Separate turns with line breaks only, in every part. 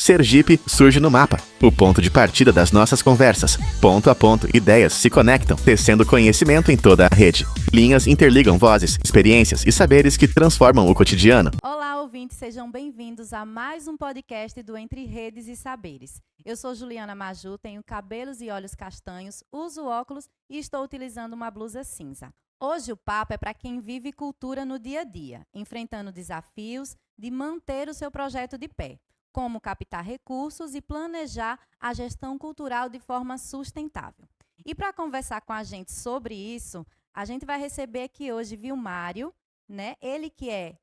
Sergipe surge no mapa, o ponto de partida das nossas conversas. Ponto a ponto, ideias se conectam, tecendo conhecimento em toda a rede. Linhas interligam vozes, experiências e saberes que transformam o cotidiano.
Olá, ouvintes, sejam bem-vindos a mais um podcast do Entre Redes e Saberes. Eu sou Juliana Maju, tenho cabelos e olhos castanhos, uso óculos e estou utilizando uma blusa cinza. Hoje o papo é para quem vive cultura no dia a dia, enfrentando desafios de manter o seu projeto de pé. Como captar recursos e planejar a gestão cultural de forma sustentável. E para conversar com a gente sobre isso, a gente vai receber aqui hoje Vilmário, né? Ele que é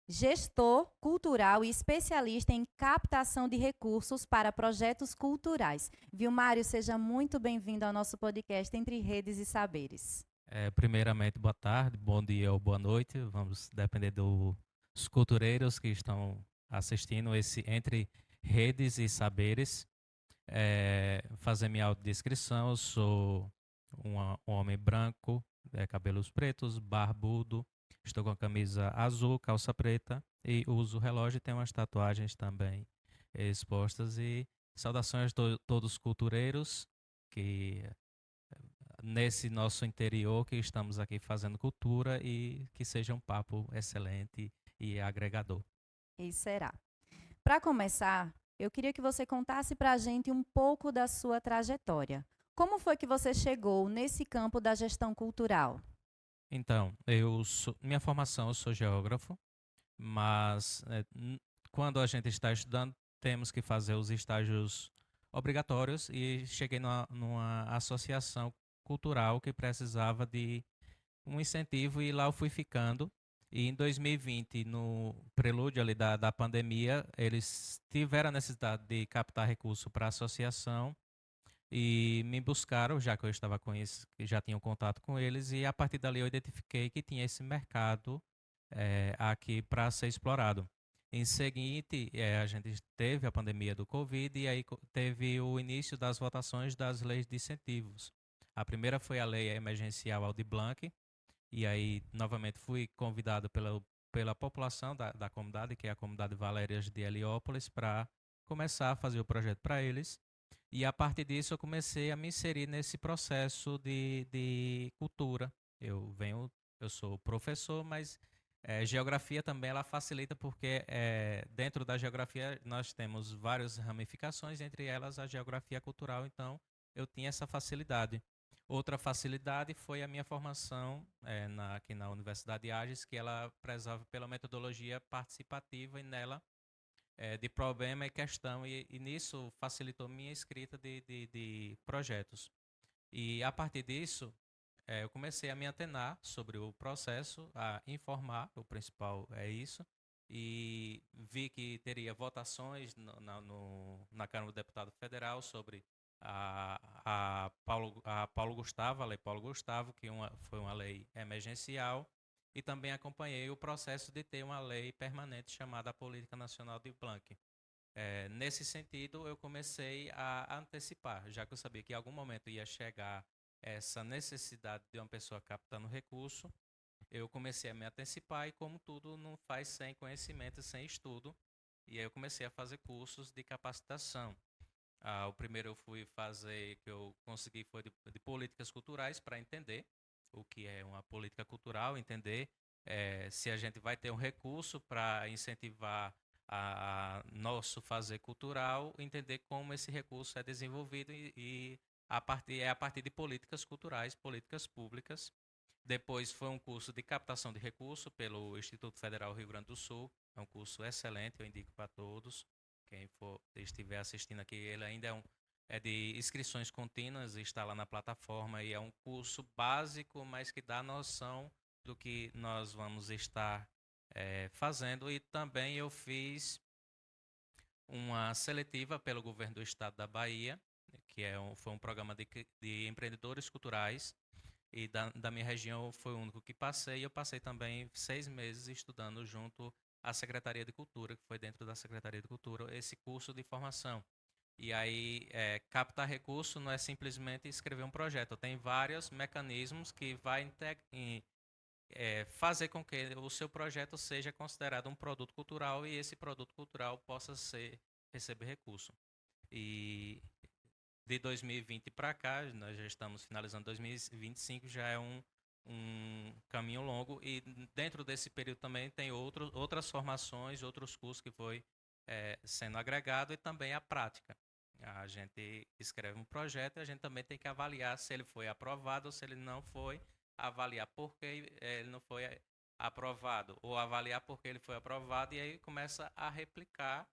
gestor cultural e especialista em captação de recursos para projetos culturais. Vilmário, seja muito bem-vindo ao nosso podcast Entre Redes e Saberes.
Primeiramente, boa tarde, bom dia ou boa noite. Vamos depender dos cultureiros que estão assistindo esse Entre Redes e Saberes. Fazer minha autodescrição: eu sou um homem branco, cabelos pretos, barbudo, estou com a camisa azul, calça preta e uso relógio e tenho umas tatuagens também expostas. E saudações a todos os cultureiros que nesse nosso interior que estamos aqui fazendo cultura e que seja um papo excelente e agregador.
E será. Para começar, eu queria que você contasse para a gente um pouco da sua trajetória. Como foi que você chegou nesse campo da gestão cultural?
Então, minha formação, eu sou geógrafo, mas quando a gente está estudando, temos que fazer os estágios obrigatórios e cheguei numa associação cultural que precisava de um incentivo e lá eu fui ficando. E em 2020, no prelúdio ali da pandemia, eles tiveram a necessidade de captar recurso para a associação e me buscaram, já que eu estava com isso, já tinha um contato com eles, e a partir dali eu identifiquei que tinha esse mercado aqui para ser explorado. Em seguinte, a gente teve a pandemia do Covid e aí teve o início das votações das leis de incentivos. A primeira foi a lei emergencial Aldir Blanc, e aí novamente fui convidado pela população da comunidade, que é a comunidade Valérias de Heliópolis, para começar a fazer o projeto para eles. E a partir disso eu comecei a me inserir nesse processo de cultura. Eu sou professor, mas geografia também ela facilita porque dentro da geografia nós temos várias ramificações, entre elas a geografia cultural, então eu tinha essa facilidade. Outra facilidade foi a minha formação aqui na Universidade de Agés, que ela prezava pela metodologia participativa e nela de problema e questão, e nisso facilitou minha escrita de projetos. E a partir disso, eu comecei a me antenar sobre o processo, a informar, o principal é isso, e vi que teria votações na Câmara do Deputado Federal sobre a Paulo Gustavo, a Lei Paulo Gustavo, que foi uma lei emergencial, e também acompanhei o processo de ter uma lei permanente chamada Política Nacional de Blanc. Nesse sentido, eu comecei a antecipar, já que eu sabia que em algum momento ia chegar essa necessidade de uma pessoa captando recurso, eu comecei a me antecipar e, como tudo, não faz sem conhecimento, sem estudo, e aí eu comecei a fazer cursos de capacitação. O primeiro eu fui fazer, que eu consegui, foi de políticas culturais, para entender o que é uma política cultural, entender se a gente vai ter um recurso para incentivar a nosso fazer cultural, entender como esse recurso é desenvolvido e a partir de políticas culturais, políticas públicas. Depois foi um curso de captação de recurso pelo Instituto Federal Rio Grande do Sul, é um curso excelente, eu indico para todos. Quem estiver assistindo aqui, ele ainda é de inscrições contínuas, está lá na plataforma e é um curso básico, mas que dá noção do que nós vamos estar fazendo. E também eu fiz uma seletiva pelo governo do estado da Bahia, que foi um programa de empreendedores culturais, e da minha região foi o único que passei. Eu passei também 6 meses estudando junto à Secretaria de Cultura, que foi dentro da Secretaria de Cultura, esse curso de formação. E aí, captar recurso não é simplesmente escrever um projeto, tem vários mecanismos que vai fazer com que o seu projeto seja considerado um produto cultural e esse produto cultural possa ser receber recurso. E de 2020 para cá, nós já estamos finalizando 2025, já é um caminho longo, e dentro desse período também tem outras formações, outros cursos que foi sendo agregado, e também a prática. A gente escreve um projeto e a gente também tem que avaliar se ele foi aprovado ou se ele não foi, avaliar por que ele não foi aprovado, ou avaliar por que ele foi aprovado, e aí começa a replicar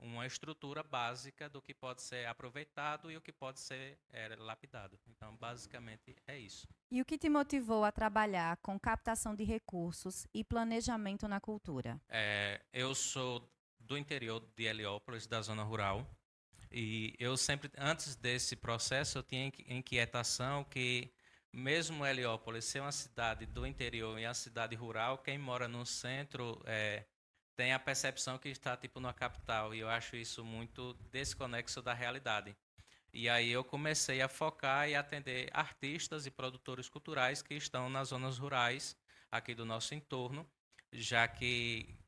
uma estrutura básica do que pode ser aproveitado e o que pode ser lapidado. Então, basicamente, é isso.
E o que te motivou a trabalhar com captação de recursos e planejamento na cultura?
Eu sou do interior de Heliópolis, da zona rural, e eu sempre, antes desse processo, eu tinha inquietação que, mesmo Heliópolis ser uma cidade do interior e uma cidade rural, quem mora no centro tem a percepção que está tipo numa capital, e eu acho isso muito desconexo da realidade. E aí eu comecei a focar e atender artistas e produtores culturais que estão nas zonas rurais aqui do nosso entorno, já que,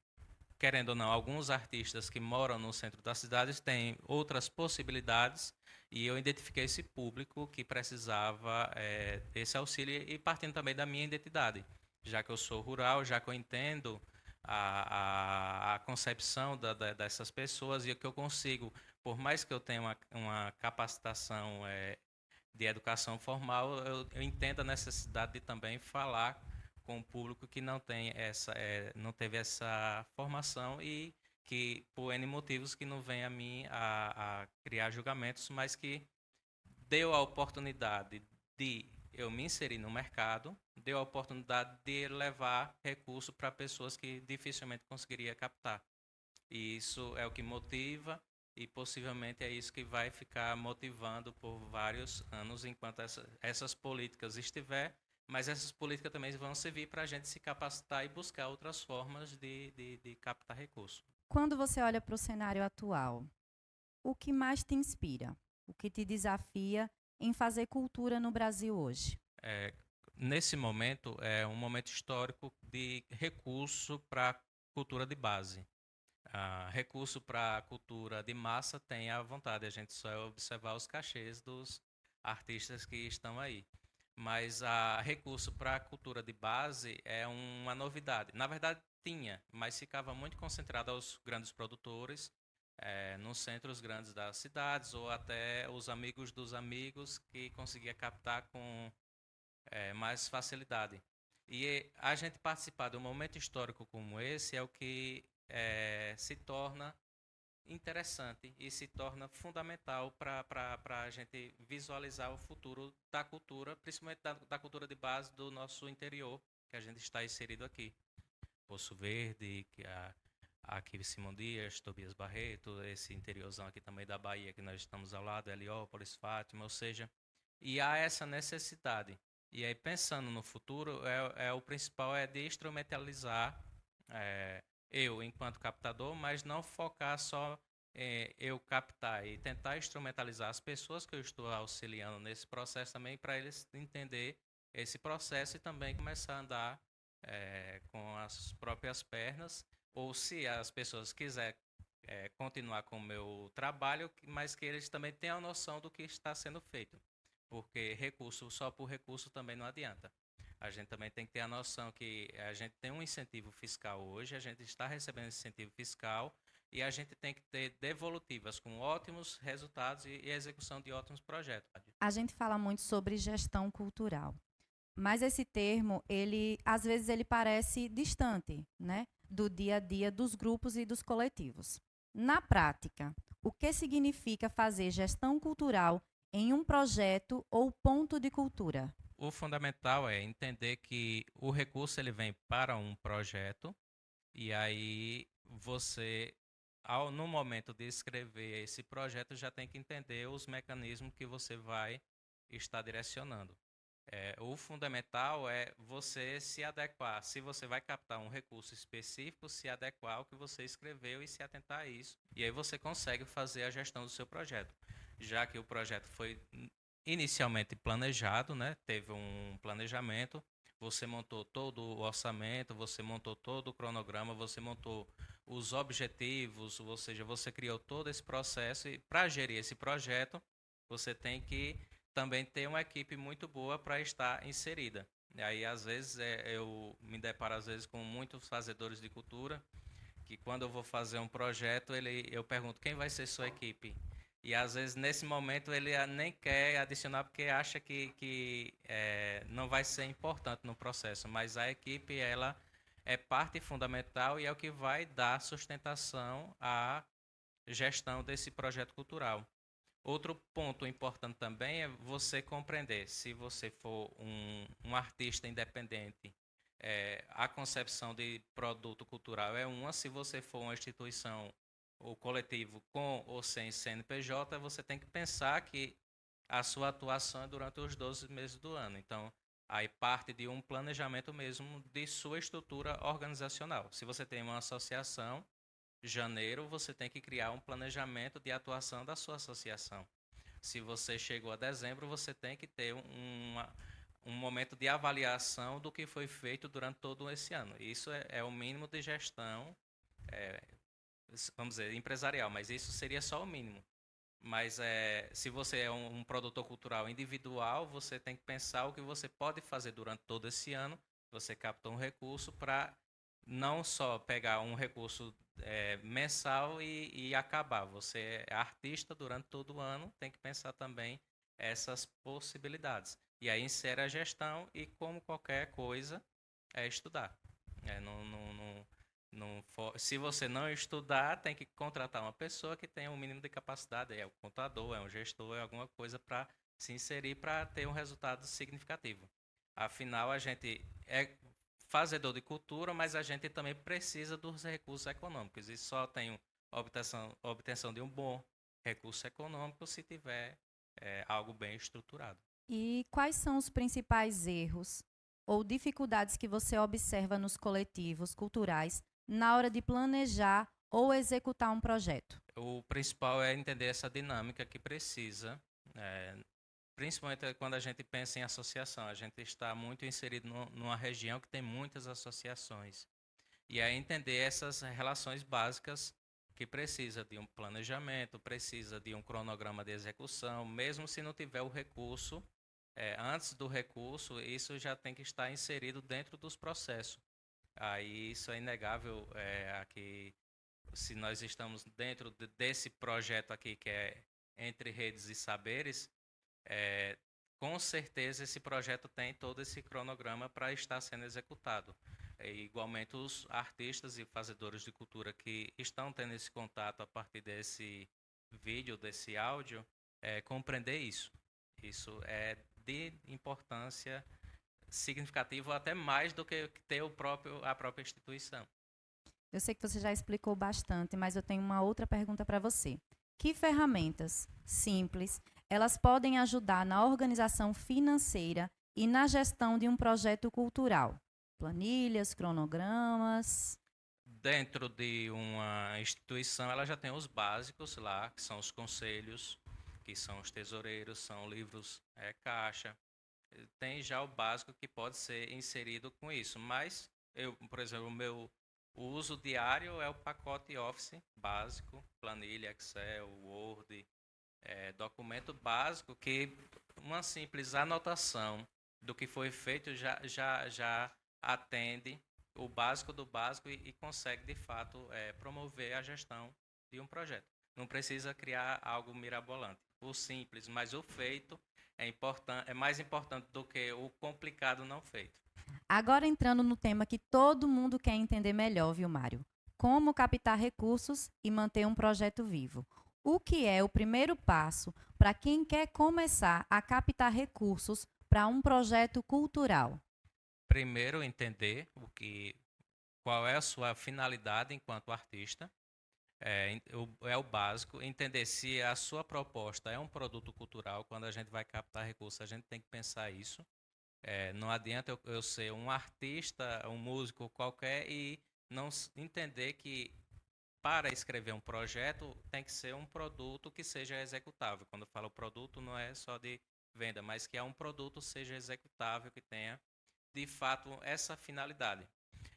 querendo ou não, alguns artistas que moram no centro das cidades têm outras possibilidades, e eu identifiquei esse público que precisava desse auxílio, e partindo também da minha identidade, já que eu sou rural, já que eu entendo a concepção dessas pessoas, e que eu consigo, por mais que eu tenha uma capacitação de educação formal, eu entendo a necessidade de também falar com o público que não tem não teve essa formação, e que, por N motivos, que não vem a mim a criar julgamentos, mas que deu a oportunidade de eu me inserir no mercado, deu a oportunidade de levar recurso para pessoas que dificilmente conseguiria captar. E isso é o que motiva, e possivelmente é isso que vai ficar motivando por vários anos enquanto essas políticas estiver, mas essas políticas também vão servir para a gente se capacitar e buscar outras formas de captar recurso.
Quando você olha para o cenário atual, o que mais te inspira? O que te desafia em fazer cultura no Brasil hoje?
Nesse momento, é um momento histórico de recurso para cultura de base. Recurso para cultura de massa tem à vontade, a gente só é observar os cachês dos artistas que estão aí. Mas recurso para cultura de base é uma novidade. Na verdade, tinha, mas ficava muito concentrado aos grandes produtores, nos centros grandes das cidades, ou até os amigos dos amigos, que conseguia captar com mais facilidade. E a gente participar de um momento histórico como esse é o que se torna interessante e se torna fundamental para a gente visualizar o futuro da cultura, principalmente da cultura de base do nosso interior, que a gente está inserido aqui. Poço Verde, aqui Simão Dias, Tobias Barreto, esse interiorzão aqui também da Bahia, que nós estamos ao lado, Heliópolis, Fátima, ou seja, e há essa necessidade. E aí, pensando no futuro, o principal é de instrumentalizar eu enquanto captador, mas não focar só eu captar, e tentar instrumentalizar as pessoas que eu estou auxiliando nesse processo também, para eles entender esse processo e também começar a andar com as próprias pernas, ou se as pessoas quiserem continuar com o meu trabalho, mas que eles também tenham noção do que está sendo feito, porque recurso só por recurso também não adianta. A gente também tem que ter a noção que a gente tem um incentivo fiscal hoje, a gente está recebendo esse incentivo fiscal, e a gente tem que ter devolutivas com ótimos resultados e execução de ótimos projetos.
A gente fala muito sobre gestão cultural, mas esse termo, às vezes ele parece distante, né, do dia a dia dos grupos e dos coletivos. Na prática, o que significa fazer gestão cultural em um projeto ou ponto de cultura?
O fundamental é entender que o recurso ele vem para um projeto, e aí você, no momento de escrever esse projeto, já tem que entender os mecanismos que você vai estar direcionando. O fundamental é você se adequar. Se você vai captar um recurso específico, se adequar ao que você escreveu e se atentar a isso. E aí você consegue fazer a gestão do seu projeto. Já que o projeto foi inicialmente planejado, né? Teve um planejamento, você montou todo o orçamento, você montou todo o cronograma, você montou os objetivos, ou seja, você criou todo esse processo e para gerir esse projeto, você tem que também ter uma equipe muito boa para estar inserida. E aí, às vezes, eu me deparo às vezes com muitos fazedores de cultura, que quando eu vou fazer um projeto, eu pergunto quem vai ser sua equipe. E às vezes, nesse momento, ele nem quer adicionar porque acha que não vai ser importante no processo. Mas a equipe, ela é parte fundamental e é o que vai dar sustentação à gestão desse projeto cultural. Outro ponto importante também é você compreender, se você for um artista independente, a concepção de produto cultural é uma, se você for uma instituição ou coletivo com ou sem CNPJ, você tem que pensar que a sua atuação é durante os 12 meses do ano. Então, aí parte de um planejamento mesmo de sua estrutura organizacional. Se você tem uma associação, janeiro você tem que criar um planejamento de atuação da sua associação. Se você chegou a dezembro, você tem que ter um momento de avaliação do que foi feito durante todo esse ano. Isso é o mínimo de gestão, vamos dizer, empresarial, mas isso seria só o mínimo. Mas se você é um produtor cultural individual, você tem que pensar o que você pode fazer durante todo esse ano. Você capta um recurso para não só pegar um recurso mensal e acabar. Você é artista durante todo o ano, tem que pensar também essas possibilidades. E aí insere a gestão e, como qualquer coisa, é estudar. Se você não estudar, tem que contratar uma pessoa que tenha um mínimo de capacidade. É um contador, é um gestor, é alguma coisa para se inserir para ter um resultado significativo. Afinal, a gente é fazedor de cultura, mas a gente também precisa dos recursos econômicos. E só tem obtenção de um bom recurso econômico se tiver algo bem estruturado.
E quais são os principais erros ou dificuldades que você observa nos coletivos culturais na hora de planejar ou executar um projeto?
O principal é entender essa dinâmica que precisa, principalmente quando a gente pensa em associação. A gente está muito inserido numa região que tem muitas associações. E aí entender essas relações básicas que precisa de um planejamento, precisa de um cronograma de execução, mesmo se não tiver o recurso, antes do recurso, isso já tem que estar inserido dentro dos processos. Aí isso é inegável, aqui, se nós estamos dentro desse projeto aqui, que é Entre Redes e Saberes, com certeza esse projeto tem todo esse cronograma para estar sendo executado. Igualmente os artistas e fazedores de cultura que estão tendo esse contato a partir desse vídeo, desse áudio, compreender isso. Isso é de importância significativa, até mais do que ter a própria instituição.
Eu sei que você já explicou bastante, mas eu tenho uma outra pergunta para você. Que ferramentas simples elas podem ajudar na organização financeira e na gestão de um projeto cultural? Planilhas, cronogramas.
Dentro de uma instituição, ela já tem os básicos lá, que são os conselhos, que são os tesoureiros, são livros caixa. Tem já o básico que pode ser inserido com isso. Mas, por exemplo, o uso diário é o pacote Office básico, planilha, Excel, Word, documento básico que uma simples anotação do que foi feito já atende o básico do básico e consegue, de fato, promover a gestão de um projeto. Não precisa criar algo mirabolante. O simples, mas o feito é mais importante do que o complicado não feito.
Agora entrando no tema que todo mundo quer entender melhor, viu, Mário? Como captar recursos e manter um projeto vivo. O que é o primeiro passo para quem quer começar a captar recursos para um projeto cultural?
Primeiro, entender qual é a sua finalidade enquanto artista. É o básico. Entender se a sua proposta é um produto cultural. Quando a gente vai captar recursos, a gente tem que pensar isso. Não adianta eu ser um artista, um músico qualquer e não entender que para escrever um projeto tem que ser um produto que seja executável. Quando eu falo produto, não é só de venda, mas que é um produto seja executável, que tenha de fato essa finalidade.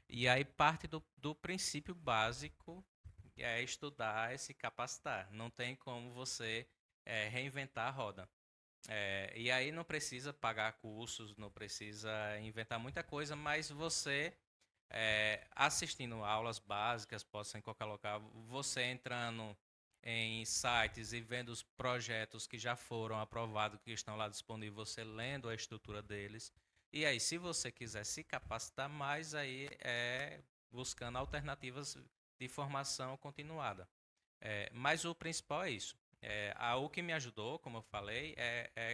E aí parte do princípio básico, que é estudar e se capacitar. Não tem como você reinventar a roda. E aí não precisa pagar cursos, não precisa inventar muita coisa, mas você assistindo aulas básicas, pode ser em qualquer local, você entrando em sites e vendo os projetos que já foram aprovados, que estão lá disponíveis, você lendo a estrutura deles. E aí, se você quiser se capacitar mais, aí é buscando alternativas de formação continuada. Mas o principal é isso. O que me ajudou, como eu falei,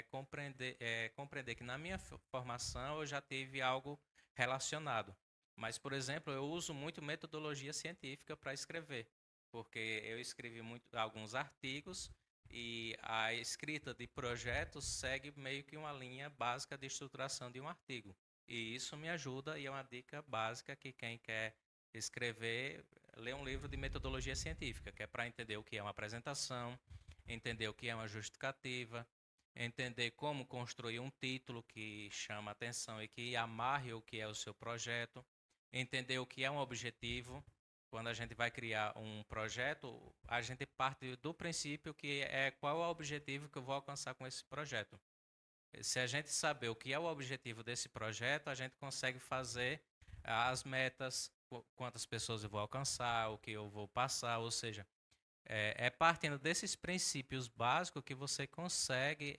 compreender que na minha formação eu já tive algo relacionado. Mas, por exemplo, eu uso muito metodologia científica para escrever, porque eu escrevi alguns artigos e a escrita de projetos segue meio que uma linha básica de estruturação de um artigo. E isso me ajuda e é uma dica básica que quem quer escrever, lê um livro de metodologia científica, que é para entender o que é uma apresentação, entender o que é uma justificativa, entender como construir um título que chama atenção e que amarre o que é o seu projeto, entender o que é um objetivo. Quando a gente vai criar um projeto, a gente parte do princípio que é qual é o objetivo que eu vou alcançar com esse projeto. Se a gente saber o que é o objetivo desse projeto, a gente consegue fazer as metas, quantas pessoas eu vou alcançar, o que eu vou passar, ou seja, partindo desses princípios básicos que você consegue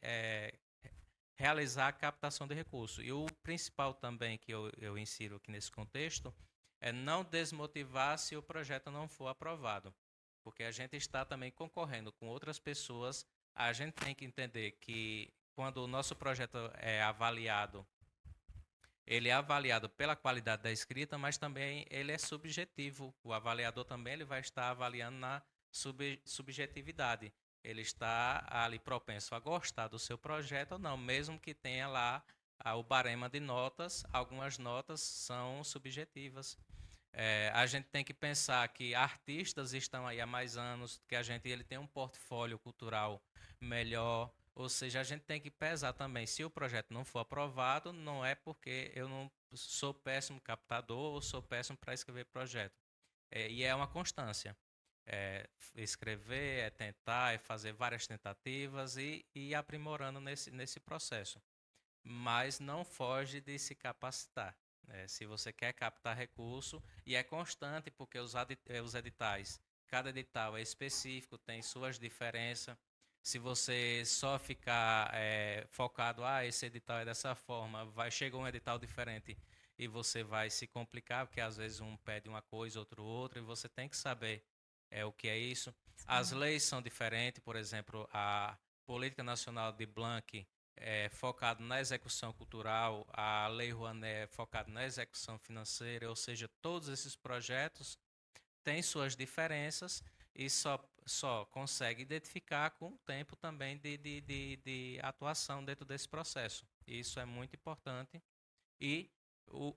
realizar a captação de recursos. E o principal também que eu insiro aqui nesse contexto é não desmotivar se o projeto não for aprovado, porque a gente está também concorrendo com outras pessoas. A gente tem que entender que quando o nosso projeto é avaliado, ele é avaliado pela qualidade da escrita, mas também ele é subjetivo. O avaliador também ele vai estar avaliando na subjetividade. Ele está ali propenso a gostar do seu projeto ou não, mesmo que tenha lá o barema de notas. Algumas notas são subjetivas. A gente tem que pensar que artistas estão aí há mais anos, que ele tem um portfólio cultural melhor. Ou seja, a gente tem que pesar também. Se o projeto não for aprovado, não é porque eu não sou péssimo captador ou sou péssimo para escrever projeto. E é uma constância. Escrever, tentar, fazer várias tentativas e ir aprimorando nesse processo. Mas não foge de se capacitar. Se você quer captar recurso, e é constante, porque os editais, cada edital é específico, tem suas diferenças. Se você só ficar focado, esse edital é dessa forma, chega um edital diferente e você vai se complicar, porque às vezes um pede uma coisa, outro outra, e você tem que saber o que é isso. As leis são diferentes, por exemplo, a Política Nacional de Blanc é focado na execução cultural, a Lei Rouanet é focada na execução financeira, ou seja, todos esses projetos têm suas diferenças e só consegue identificar com o tempo também de atuação dentro desse processo. Isso é muito importante. E o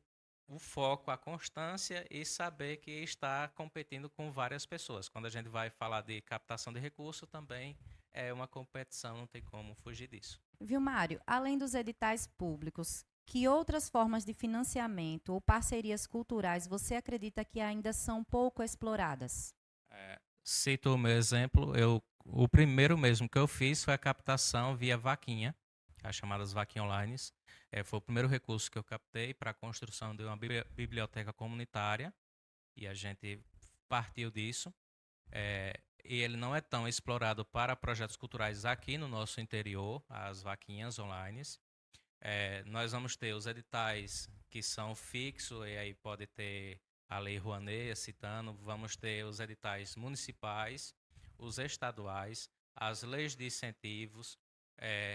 foco, a constância e saber que está competindo com várias pessoas. Quando a gente vai falar de captação de recursos, também é uma competição, não tem como fugir disso.
Viu, Mário? Além dos editais públicos, que outras formas de financiamento ou parcerias culturais você acredita que ainda são pouco exploradas?
Cito o meu exemplo, o primeiro mesmo que eu fiz foi a captação via vaquinha, as chamadas vaquinhas online. Foi o primeiro recurso que eu captei para a construção de uma biblioteca comunitária e a gente partiu disso. E ele não é tão explorado para projetos culturais aqui no nosso interior, as vaquinhas online. Nós vamos ter os editais que são fixos, e aí pode ter a Lei Rouanet, citando, vamos ter os editais municipais, os estaduais, as leis de incentivos,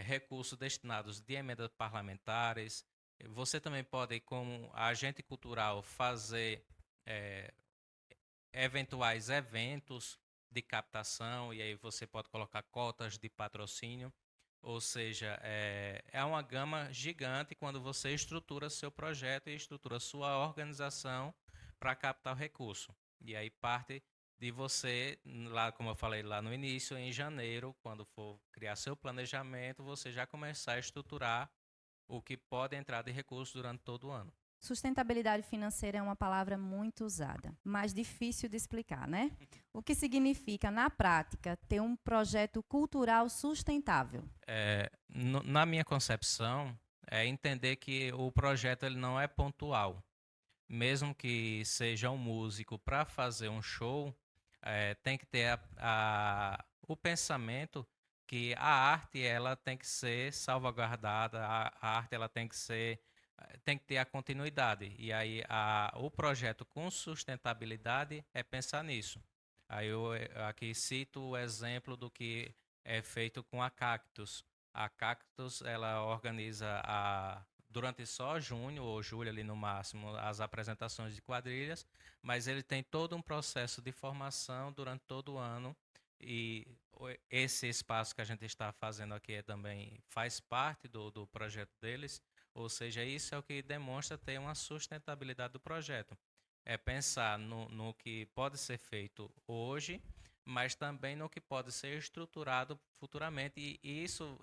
recursos destinados de emendas parlamentares. Você também pode, como agente cultural, fazer eventuais eventos de captação, e aí você pode colocar cotas de patrocínio. Ou seja, é uma gama gigante quando você estrutura seu projeto e estrutura sua organização para captar o recurso. E aí parte de você, lá como eu falei lá no início, em janeiro, quando for criar seu planejamento, você já começar a estruturar o que pode entrar de recurso durante todo o ano.
Sustentabilidade financeira é uma palavra muito usada, mas difícil de explicar, né? O que significa, na prática, ter um projeto cultural sustentável?
Na minha concepção, é entender que o projeto ele não é pontual. Mesmo que seja um músico para fazer um show, tem que ter o pensamento que a arte ela tem que ser salvaguardada, a arte ela tem que ter a continuidade. E aí o projeto com sustentabilidade é pensar nisso. Aí eu aqui cito o exemplo do que é feito com a Cactus. A Cactus ela organiza durante só junho ou julho ali no máximo as apresentações de quadrilhas, mas ele tem todo um processo de formação durante todo o ano e esse espaço que a gente está fazendo aqui também faz parte do projeto deles, ou seja, isso é o que demonstra ter uma sustentabilidade do projeto. É pensar no que pode ser feito hoje, mas também no que pode ser estruturado futuramente, e isso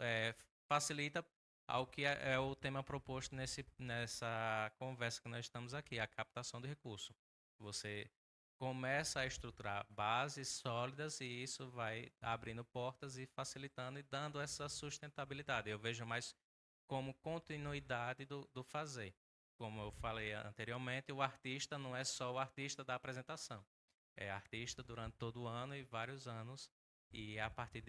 facilita ao que é o tema proposto nessa conversa que nós estamos aqui, a captação de recursos. Você começa a estruturar bases sólidas e isso vai abrindo portas e facilitando e dando essa sustentabilidade. Eu vejo mais como continuidade do fazer. Como eu falei anteriormente, o artista não é só o artista da apresentação. É artista durante todo o ano e vários anos, e é a partir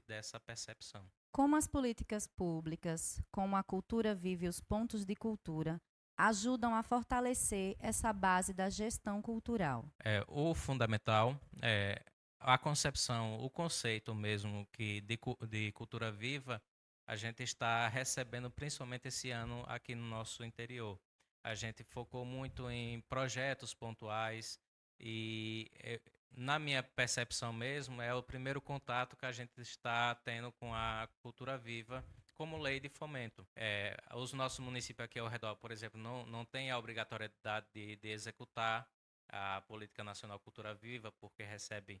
dessa percepção.
Como as políticas públicas, como a Cultura Viva e os pontos de cultura, ajudam a fortalecer essa base da gestão cultural?
O fundamental é a concepção, o conceito mesmo que de cultura viva, a gente está recebendo principalmente esse ano aqui no nosso interior. A gente focou muito em projetos pontuais e, na minha percepção mesmo, é o primeiro contato que a gente está tendo com a cultura viva como lei de fomento. Os nossos municípios aqui ao redor, por exemplo, não têm a obrigatoriedade de executar a Política Nacional Cultura Viva, porque recebe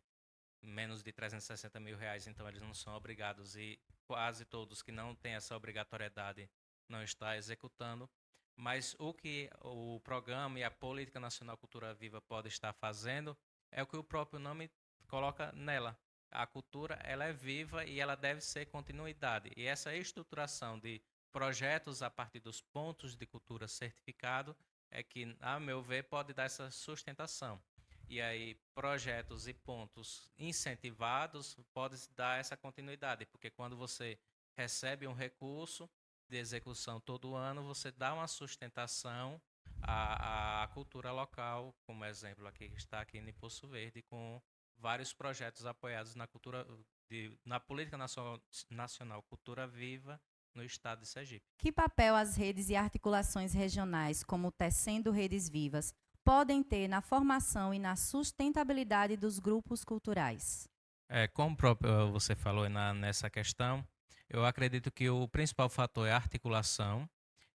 menos de 360 mil reais, então eles não são obrigados, e quase todos que não têm essa obrigatoriedade não estão executando. Mas o que o programa e a Política Nacional Cultura Viva pode estar fazendo é o que o próprio nome coloca nela. A cultura ela é viva e ela deve ser continuidade. E essa estruturação de projetos a partir dos pontos de cultura certificado é que, a meu ver, pode dar essa sustentação. E aí, projetos e pontos incentivados podem dar essa continuidade, porque quando você recebe um recurso de execução todo ano, você dá uma sustentação à cultura local, como exemplo aqui está aqui em Poço Verde, com vários projetos apoiados na Política Nacional Cultura Viva no estado de Sergipe.
Que papel as redes e articulações regionais, como Tecendo Redes Vivas, podem ter na formação e na sustentabilidade dos grupos culturais?
Como próprio você falou nessa questão, eu acredito que o principal fator é a articulação,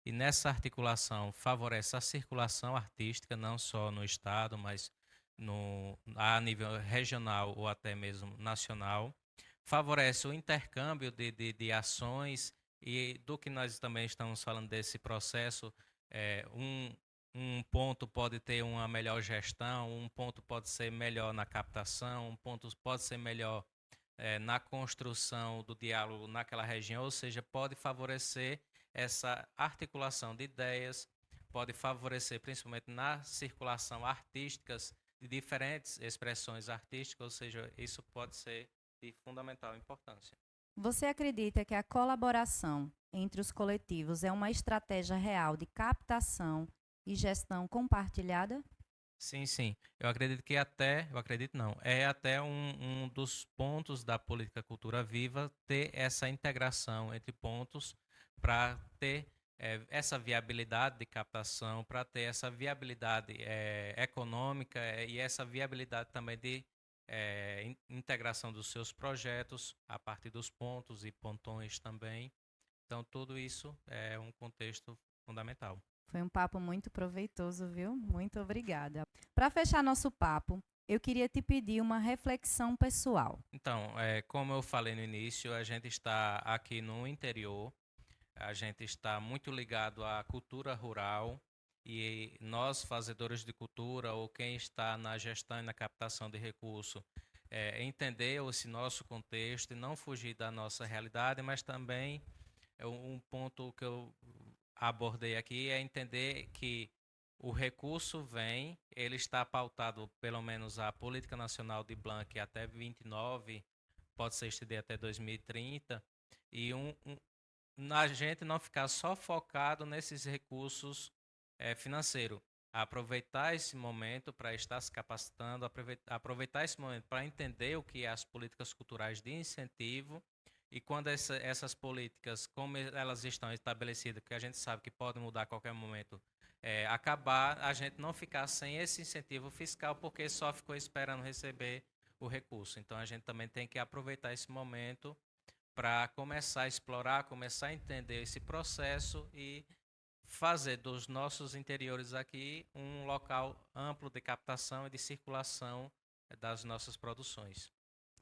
e nessa articulação favorece a circulação artística, não só no estado, mas a nível regional ou até mesmo nacional. Favorece o intercâmbio de ações, e do que nós também estamos falando desse processo, um ponto pode ter uma melhor gestão, um ponto pode ser melhor na captação, um ponto pode ser melhor na construção do diálogo naquela região, ou seja, pode favorecer essa articulação de ideias, pode favorecer principalmente na circulação artísticas de diferentes expressões artísticas, ou seja, isso pode ser de fundamental importância.
Você acredita que a colaboração entre os coletivos é uma estratégia real de captação e gestão compartilhada?
Sim. Eu acredito que é até um dos pontos da política cultura viva ter essa integração entre pontos para ter essa viabilidade de captação, para ter essa viabilidade econômica e essa viabilidade também de integração dos seus projetos a partir dos pontos e pontões também. Então, tudo isso é um contexto fundamental.
Foi um papo muito proveitoso, viu? Muito obrigada. Para fechar nosso papo, eu queria te pedir uma reflexão pessoal.
Então, como eu falei no início, a gente está aqui no interior, a gente está muito ligado à cultura rural e nós, fazedores de cultura, ou quem está na gestão e na captação de recurso, entender esse nosso contexto e não fugir da nossa realidade, mas também um ponto que eu abordei aqui é entender que o recurso vem, ele está pautado, pelo menos a Política Nacional de Blanc até 29, pode ser estender até 2030, e a gente não ficar só focado nesses recursos financeiros. Aproveitar esse momento para estar se capacitando, aproveitar esse momento para entender o que é as políticas culturais de incentivo e quando essas políticas, como elas estão estabelecidas, que a gente sabe que podem mudar a qualquer momento, acabar, a gente não ficar sem esse incentivo fiscal porque só ficou esperando receber o recurso. Então a gente também tem que aproveitar esse momento para começar a explorar, começar a entender esse processo e fazer dos nossos interiores aqui um local amplo de captação e de circulação das nossas produções.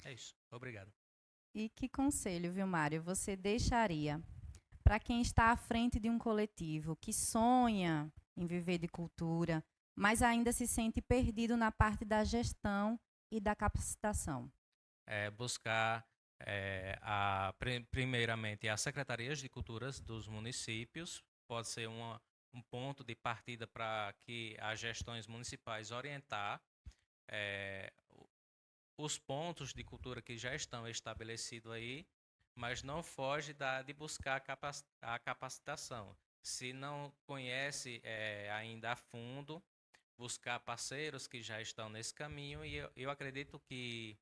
É isso. Obrigado.
E que conselho, viu, Mário, você deixaria para quem está à frente de um coletivo que sonha em viver de cultura, mas ainda se sente perdido na parte da gestão e da capacitação?
Buscar primeiramente as secretarias de culturas dos municípios, pode ser um ponto de partida para que as gestões municipais orientar os pontos de cultura que já estão estabelecidos aí, mas não foge de buscar a capacitação. Se não conhece ainda a fundo, buscar parceiros que já estão nesse caminho, e eu acredito que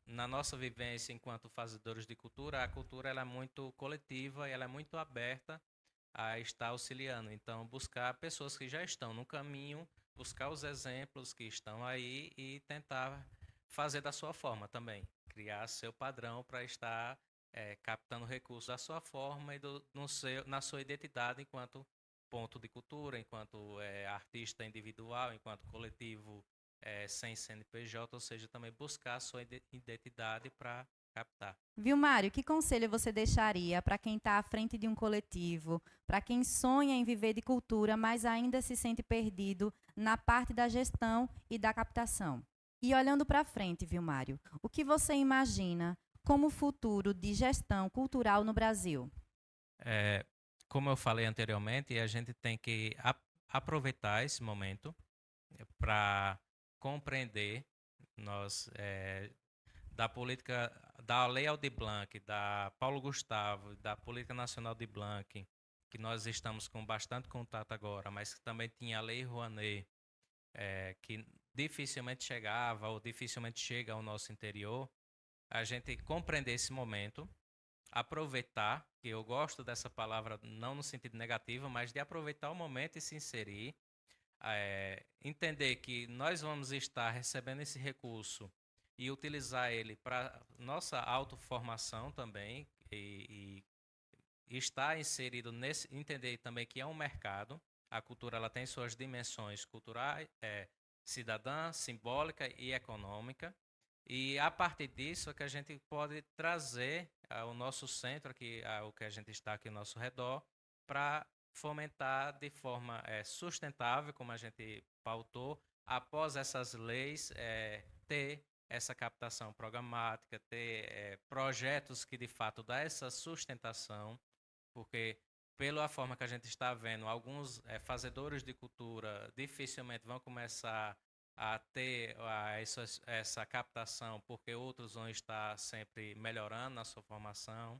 na nossa vivência enquanto fazedores de cultura, a cultura ela é muito coletiva e ela é muito aberta a estar auxiliando. Então, buscar pessoas que já estão no caminho, buscar os exemplos que estão aí e tentar fazer da sua forma também. Criar seu padrão para estar captando recursos da sua forma e na sua identidade enquanto ponto de cultura, enquanto artista individual, enquanto coletivo sem CNPJ, ou seja, também buscar a sua identidade para captar.
Viu, Mário, que conselho você deixaria para quem está à frente de um coletivo, para quem sonha em viver de cultura, mas ainda se sente perdido na parte da gestão e da captação? E olhando para frente, viu, Mário, o que você imagina como o futuro de gestão cultural no Brasil?
Como eu falei anteriormente, a gente tem que aproveitar esse momento para compreender da política, da Lei Aldir Blanc, da Paulo Gustavo, da Política Nacional de Blanc, que nós estamos com bastante contato agora, mas que também tinha a Lei Rouanet, que dificilmente chegava ou dificilmente chega ao nosso interior, a gente compreender esse momento, aproveitar, que eu gosto dessa palavra não no sentido negativo, mas de aproveitar o momento e se inserir, entender que nós vamos estar recebendo esse recurso e utilizar ele para nossa autoformação também e estar inserido nesse, entender também que é um mercado, a cultura ela tem suas dimensões culturais, cidadã, simbólica e econômica, e a partir disso é que a gente pode trazer ao nosso centro, o que a gente está aqui ao nosso redor, para fomentar de forma sustentável, como a gente pautou, após essas leis, ter essa captação programática, ter projetos que de fato dão essa sustentação, porque pela forma que a gente está vendo, alguns fazedores de cultura dificilmente vão começar a ter essa captação, porque outros vão estar sempre melhorando na sua formação.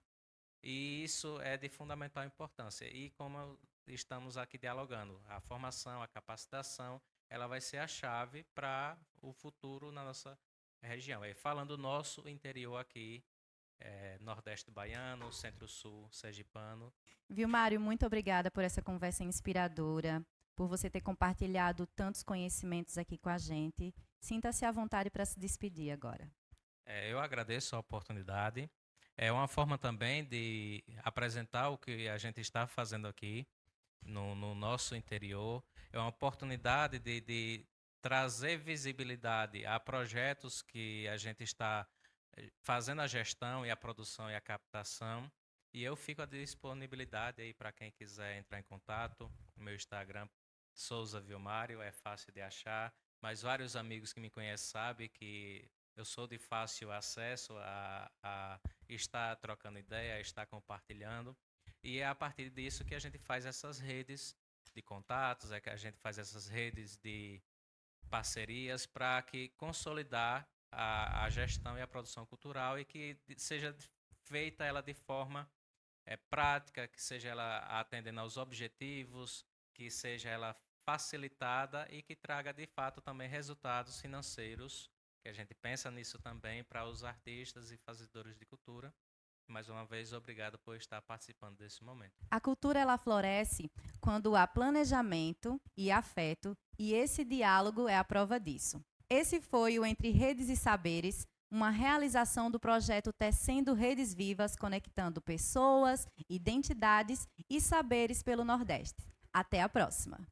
E isso é de fundamental importância. E como estamos aqui dialogando, a formação, a capacitação, ela vai ser a chave para o futuro na nossa região. E falando do nosso interior aqui, Nordeste baiano, Centro-Sul sergipano.
Viu, Mário, muito obrigada por essa conversa inspiradora, por você ter compartilhado tantos conhecimentos aqui com a gente. Sinta-se à vontade para se despedir agora.
Eu agradeço a oportunidade. É uma forma também de apresentar o que a gente está fazendo aqui no nosso interior. É uma oportunidade de trazer visibilidade a projetos que a gente está fazendo a gestão e a produção e a captação. E eu fico à disponibilidade aí para quem quiser entrar em contato. No meu Instagram Souza Vilmário, é fácil de achar, mas vários amigos que me conhecem sabem que eu sou de fácil acesso a estar trocando ideia, a estar compartilhando, e é a partir disso que a gente faz essas redes de contatos, é que a gente faz essas redes de parcerias para que consolidar a gestão e a produção cultural e que seja feita ela de forma prática, que seja ela atendendo aos objetivos, que seja ela facilitada e que traga de fato também resultados financeiros, que a gente pensa nisso também para os artistas e fazedores de cultura. Mais uma vez, obrigado por estar participando desse momento.
A cultura ela floresce quando há planejamento e afeto, e esse diálogo é a prova disso. Esse foi o Entre Redes e Saberes, uma realização do projeto Tecendo Redes Vivas, conectando pessoas, identidades e saberes pelo Nordeste. Até a próxima!